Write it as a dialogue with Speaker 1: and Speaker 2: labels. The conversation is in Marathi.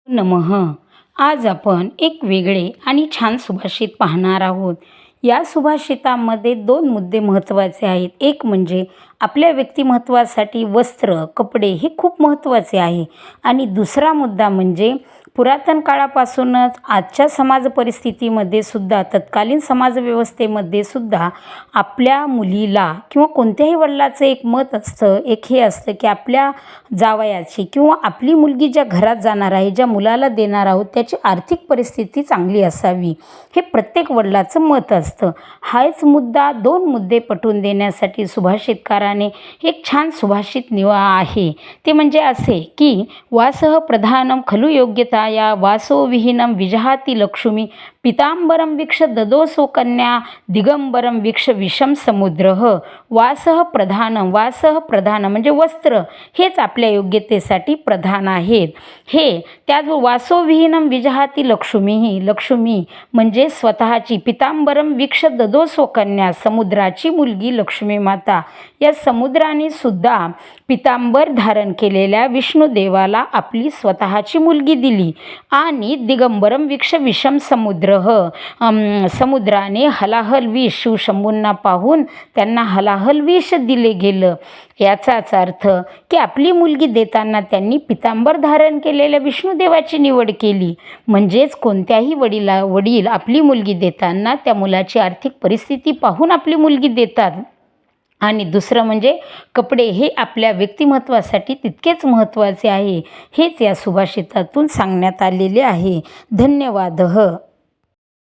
Speaker 1: नमः. आज आपण एक वेगळे आणि छान सुभाषित पाहणार आहोत. या सुभाषितामध्ये दोन मुद्दे महत्त्वाचे आहेत. एक म्हणजे आपल्या व्यक्तिमत्त्वासाठी वस्त्र, कपडे हे खूप महत्त्वाचे आहे आणि दुसरा मुद्दा म्हणजे पुरातन काळापासूनच आजच्या समाज परिस्थितीमध्ये सुद्धा, तत्कालीन समाजव्यवस्थेमध्ये सुद्धा आपल्या मुलीला किंवा कोणत्याही वडिलाचं एक मत असतं, एक हे असतं की आपल्या जावयाची किंवा आपली मुलगी ज्या घरात जाणार आहे, ज्या मुलाला देणार आहोत, त्याची आर्थिक परिस्थिती चांगली असावी, हे प्रत्येक वडिलाचं मत असतं. हाच मुद्दा, दोन मुद्दे पटवून देण्यासाठी सुभाषितकाराने एक छान सुभाषित आहे. ते म्हणजे असे की वासः प्रधानम खलु योग्यताया वासो विहीनम विजहाती लक्ष्मी पीतांबरम वीक्ष ददोसो कन्या दिगंबरम वीक्ष विषम समुद्रः. वासः प्रधान म्हणजे वस्त्र हेच आपल्या योग्यतेसाठी प्रधान आहेत. हे त्याचबरोबर वासो विहीनम विजहाती लक्ष्मी म्हणजे स्वतःची, पीतांबरम वीक्ष ददोसो कन्या समुद्राची मुलगी लक्ष्मी माता. या समुद्राने सुद्धा पीतांबर धारण केलेल्या विष्णुदेवाला आपली स्वतःची मुलगी दिली. आणि दिगंबरम वीक्ष विषम समुद्र, समुद्राने हलाहल विष, शिवशंभूंना पाहून त्यांना हलाहल विष दिले गेलं. याचाच अर्थ की आपली मुलगी देताना त्यांनी पीतांबर धारण केलेल्या विष्णुदेवाची निवड केली. म्हणजेच कोणत्याही वडील आपली मुलगी देताना त्या मुलाची आर्थिक परिस्थिती पाहून आपली मुलगी देतात. आणि दुसरं म्हणजे कपडे हे आपल्या व्यक्तिमत्त्वासाठी तितकेच महत्त्वाचे आहे. हेच या सुभाषितातून सांगण्यात आलेले आहे. धन्यवाद.